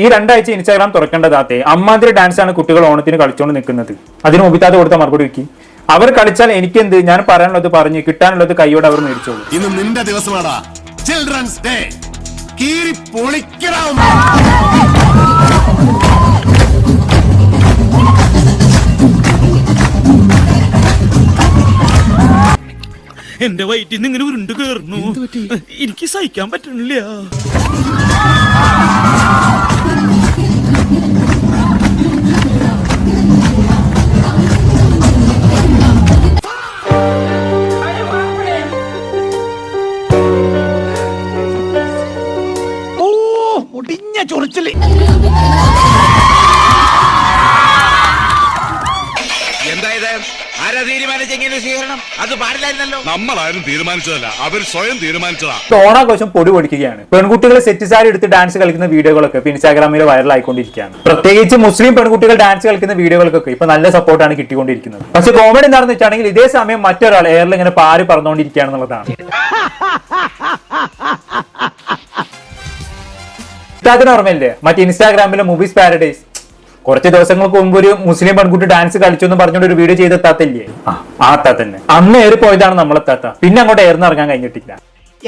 ഈ 2 ആഴ്ച ഇൻസ്റ്റാഗ്രാം തുറക്കേണ്ട താത്തേ, അമ്മാതിരി ഡാൻസ് ആണ് കുട്ടികൾ ഓണത്തിന് കളിച്ചോണ്ട് നിൽക്കുന്നത്. അതിന് മുബിത്താത്ത കൊടുത്ത മറുപടി വെക്കി, അവർ കളിച്ചാൽ എനിക്കെന്ത്, ഞാൻ പറയാനുള്ളത് പറഞ്ഞ് കിട്ടാനുള്ളത് കൈയോടെ അവർ മേടിച്ചോളൂ. ഇന്ന് നിന്റെ ദിവസമാടാ, ചിൽഡ്രൻസ് ഡേ. കീറി പൊളിക്കണം. എന്റെ വയറ്റിൽ നിന്ന് ഇങ്ങനെ ഉരുണ്ട് കേറുന്നു, എനിക്ക് സഹിക്കാൻ പറ്റണില്ല. ഒടിഞ്ഞ ചൊറിച്ചില്. എന്തായത്? ആരാ തീരുമാനിച്ചെങ്കിലും സ്വീകരണം? അത് പാടില്ലായിരുന്നല്ലോ. നമ്മളാരും തീരുമാനിച്ചതല്ല, അവർ സ്വയം തീരുമാനിച്ചതാ. ഓണാഘോഷം പൊടി പൊടിക്കുകയാണ്. പെൺകുട്ടികൾ സെറ്റ് സാരി എടുത്ത് ഡാൻസ് കളിക്കുന്ന വീഡിയോകളൊക്കെ ഇൻസ്റ്റാഗ്രാമിൽ വൈറലായിക്കൊണ്ടിരിക്കുകയാണ്. പ്രത്യേകിച്ച് മുസ്ലിം പെൺകുട്ടികൾ ഡാൻസ് കളിക്കുന്ന വീഡിയോകൾക്കൊക്കെ ഇപ്പൊ നല്ല സപ്പോർട്ടാണ് കിട്ടിക്കൊണ്ടിരിക്കുന്നത്. പക്ഷെ കോമഡി എന്താണെന്ന് വെച്ചാണെങ്കിൽ ഇതേ സമയം മറ്റൊരാൾ എയറിൽ ഇങ്ങനെ പാറി പറന്നുകൊണ്ടിരിക്കുകയാണെന്നുള്ളതാണ്. അതിന് ഓർമ്മയില്ലേ മറ്റേ ഇൻസ്റ്റാഗ്രാമിലെ മൂവീസ് പാരഡൈസ്? കുറച്ച് ദിവസങ്ങൾക്ക് മുമ്പ് ഒരു മുസ്ലിം പെൺകുട്ടി ഡാൻസ് കളിച്ചു എന്ന് പറഞ്ഞുകൊണ്ട് ഒരു വീഡിയോ ചെയ്ത താത്തല്ലേ, ആ താത്ത തന്നെ. അന്ന് ഏറി പോയതാണ് നമ്മളെ താത്ത. പിന്നെ അങ്ങോട്ട് ഏർന്ന് ഇറങ്ങാൻ കഴിഞ്ഞിട്ടില്ല.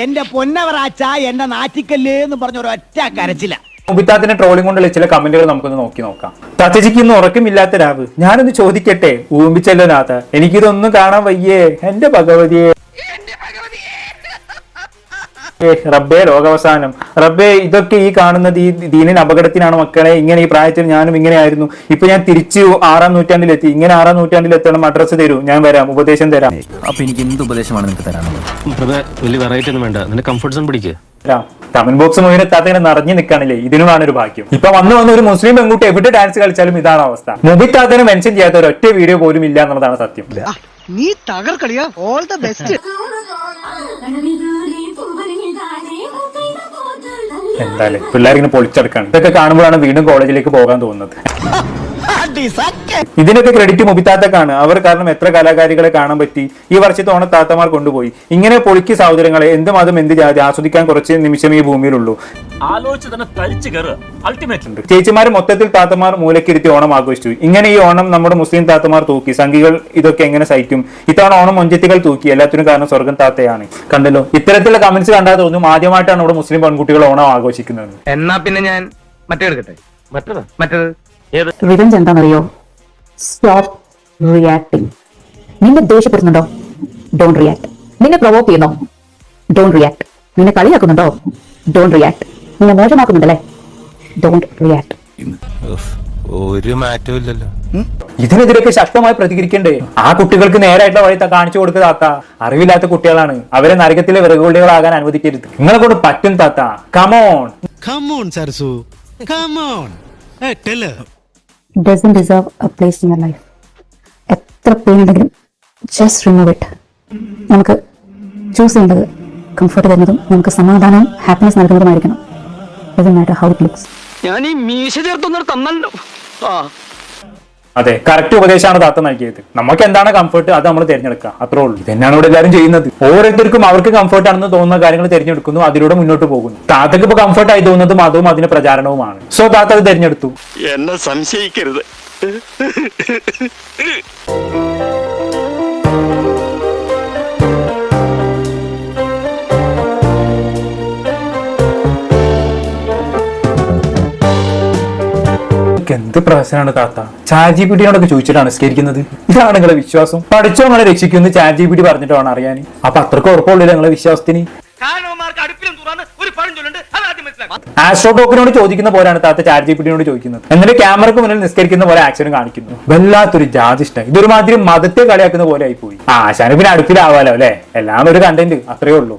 എന്റെ പൊന്നവറാച്ച എന്റെ നാറ്റിക്കല്ലേ എന്ന് പറഞ്ഞ ഒരു ഒറ്റ കരച്ചില്ല. മുബിത്താത്തിന്റെ ട്രോളിംഗ് കൊണ്ടുള്ള ചില കമന്റുകൾ നമുക്കൊന്ന് നോക്കാം. താത്തജിക്ക് ഇന്ന് ഉറക്കമില്ലാത്ത രാവ്, ഞാനൊന്ന് ചോദിക്കട്ടെ, ഊമ്പിച്ചല്ലോ നാത്ത, എനിക്കിതൊന്നും കാണാൻ വയ്യേ എന്റെ ഭഗവതിയെ. റബ്ബേ ലോകാവസാനം, റബ്ബേ ഇതൊക്കെ ഈ കാണുന്നത് ഈ ദീനിന് അപകടത്തിനാണ് മക്കളെ. ഇങ്ങനെ ഈ പ്രായത്തിൽ ഞാനും ഇങ്ങനെ ആയിരുന്നു. ഇപ്പൊ ഞാൻ തിരിച്ചു 6-ാം നൂറ്റാണ്ടിലെത്തി. ഇങ്ങനെ 6-ാം നൂറ്റാണ്ടിലെത്തണം. അഡ്രസ് തരൂ, ഞാൻ വരാം, ഉപദേശം തരാം. അപ്പൊ എനിക്ക് എന്ത് ഉപദേശമാണ് നിങ്ങൾക്ക് തരാനുള്ളത്? വലിയ വെറൈറ്റി ഒന്നും വേണ്ട, നിന്റെ കംഫർട്ട് സോൺ പിടിക്കുക. കമന്റ് ബോക്സ് മുഴുവൻ എത്താത്തങ്ങനെ നിറഞ്ഞു നിൽക്കാണില്ലേ, ഇതിനുമാണ് ഒരു ഭാഗ്യം. ഇപ്പൊ വന്ന് ഒരു മുസ്ലിം പെൺകുട്ടി എവിടെ ഡാൻസ് കളിച്ചാലും ഇതാണ് അവസ്ഥ. മുബിത്താത്തനെ മെൻഷൻ ചെയ്യാത്ത ഒരു ഒറ്റ വീഡിയോ പോലും ഇല്ല എന്നുള്ളതാണ് സത്യം. നീ തകർക്കളിയാ. All the best. എന്തായാലും പിള്ളേരിങ്ങനെ പൊളിച്ചെടുക്കാണ്. ഇതൊക്കെ കാണുമ്പോഴാണ് വീണ്ടും കോളേജിലേക്ക് പോകാൻ തോന്നുന്നത്. ഇതിനൊക്കെ ക്രെഡിറ്റ് മുബിത്താത്തക്കാണ്. അവർ കാരണം എത്ര കലാകാരികളെ കാണാൻ പറ്റി. ഈ വർഷത്തെ ഓണ താത്തമാർ കൊണ്ടുപോയി. ഇങ്ങനെ പൊളിക്ക് സഹോദരങ്ങളെ, എന്ത് മതം എന്ത് ജാതി, ആസ്വദിക്കാൻ കുറച്ച് നിമിഷം ഈ ഭൂമിയിലുള്ളൂ. ചേച്ചിമാര് മൊത്തത്തിൽ താത്തമാർ മൂലക്കിരുത്തി ഓണം ആഘോഷിച്ചു. ഇങ്ങനെ ഈ ഓണം നമ്മുടെ മുസ്ലിം താത്തമാർ തൂക്കി. സംഘികൾ ഇതൊക്കെ എങ്ങനെ സഹിക്കും? ഇത്തവണ ഓണം മൊഞ്ചത്തികൾ തൂക്കി. എല്ലാത്തിനും കാരണം സ്വർഗം താത്തയാണ്. കണ്ടല്ലോ, ഇത്തരത്തിലുള്ള കമന്റ്സ് കണ്ടാൽ തോന്നും ആദ്യമായിട്ടാണ് ഇവിടെ മുസ്ലിം പെൺകുട്ടികൾ ഓണം ആഘോഷിക്കുന്നത്. എന്നാ പിന്നെ ഞാൻ മറ്റേ എടുക്കട്ടെ. മറ്റേത് റിവെഞ്ച് എന്താണെന്നറിയോ? Stop reacting. നിന്നെ ദേഷ്യപ്പെടുന്നുണ്ടോ? Don't react. നിന്നെ പ്രൊവോക്ക് ചെയ്യുന്നോ? Don't react. നിന്നെ കളിയാക്കുന്നുണ്ടോ? Don't react. നിന്നെ മോശമാക്കുന്നുണ്ടല്ലേ? Don't react. ഒരു മാറ്റവും ഇല്ലല്ലോ. ഇതിനെതിരൊക്കെ ശക്തമായി പ്രതികരിക്കണ്ടേ? ആ കുട്ടികൾക്ക് നേരായിട്ടുള്ള വഴി കാണിച്ചു കൊടുക്കുക താത്ത. അറിവില്ലാത്ത കുട്ടികളാണ്, അവരെ നരകത്തിലെ വിറകുകൊള്ളികളാകാൻ അനുവദിക്കരുത്. നിങ്ങളെ കൊണ്ട് പറ്റും താത്ത. Come on Sarasu, come on. doesn't deserve a place in your life. എത്ര പെയിൻ ഉണ്ടെങ്കിലും just remove it. നമുക്ക് ചൂസ് ചെയ്യേണ്ടത് കംഫർട്ട് തരുന്നതും നമുക്ക് സമാധാനവും happiness നൽകുന്നതുമായിരിക്കണം. doesn't matter how it looks. ഞാൻ ഈ മീശ ചേർത്തൊന്നും തന്നല്ലോ. അതെ, കറക്റ്റ് ഉപദേശമാണ് താത്ത നൽകിയത്. നമുക്ക് എന്താണ് കംഫർട്ട് അത് നമ്മൾ തിരഞ്ഞെടുക്കുക, അത്രേ ഉള്ളൂ. ഇതന്നെയാണ് ഇവിടെ എല്ലാവരും ചെയ്യുന്നത്. ഓരോരുത്തർക്കും അവർക്ക് കംഫർട്ട് ആണെന്ന് തോന്നുന്ന കാര്യങ്ങൾ തിരഞ്ഞെടുക്കുന്നു, അതിലൂടെ മുന്നോട്ട് പോകുന്നു. താത്തക്ക് ഇപ്പൊ കംഫർട്ട് ആയി തോന്നുന്നതും അതും അതിന് പ്രചാരണവുമാണ്. സോ താത്ത അത് തിരഞ്ഞെടുത്തു. എന്നെ സംശയിക്കരുത്. എന്ത് പ്രശ്നമാണ് താത്ത? ചാറ്റ് ജി പി ടിയോടൊക്കെ ചോദിച്ചിട്ടാണ് സ്കരിക്കുന്നത്. ഇതാണ് നിങ്ങളെ വിശ്വാസം? പഠിച്ചോ നിങ്ങളെ രക്ഷിക്കുമെന്ന് ചാറ്റ് ജി പി ടി പറഞ്ഞിട്ട് വേണം അറിയാൻ. അപ്പൊ അത്രക്ക് ഉറപ്പുള്ളില്ല നിങ്ങളെ വിശ്വാസത്തിന്. ആസ്ട്രോടോക്കിനോട് ചോദിക്കുന്ന പോലെയാണ് താത്ത ചാറ്റ് ജി പി ടിയോട് ചോദിക്കുന്നത്. എന്നിട്ട് ക്യാമറക്ക് മുന്നിൽ നിസ്കരിക്കുന്ന പോലെ ആക്ഷനും കാണിക്കുന്നു. വല്ലാത്തൊരു ജാതിഷ്ടം. ഇതൊരുമാതിരി മതത്തെ കളിയാക്കുന്ന പോലെ ആയിപ്പോയി. ആശാന് പിന്നെ അടുപ്പിലാവാലോ അല്ലെ? എല്ലാം ഒരു കണ്ടന്റ്, അത്രേ ഉള്ളൂ.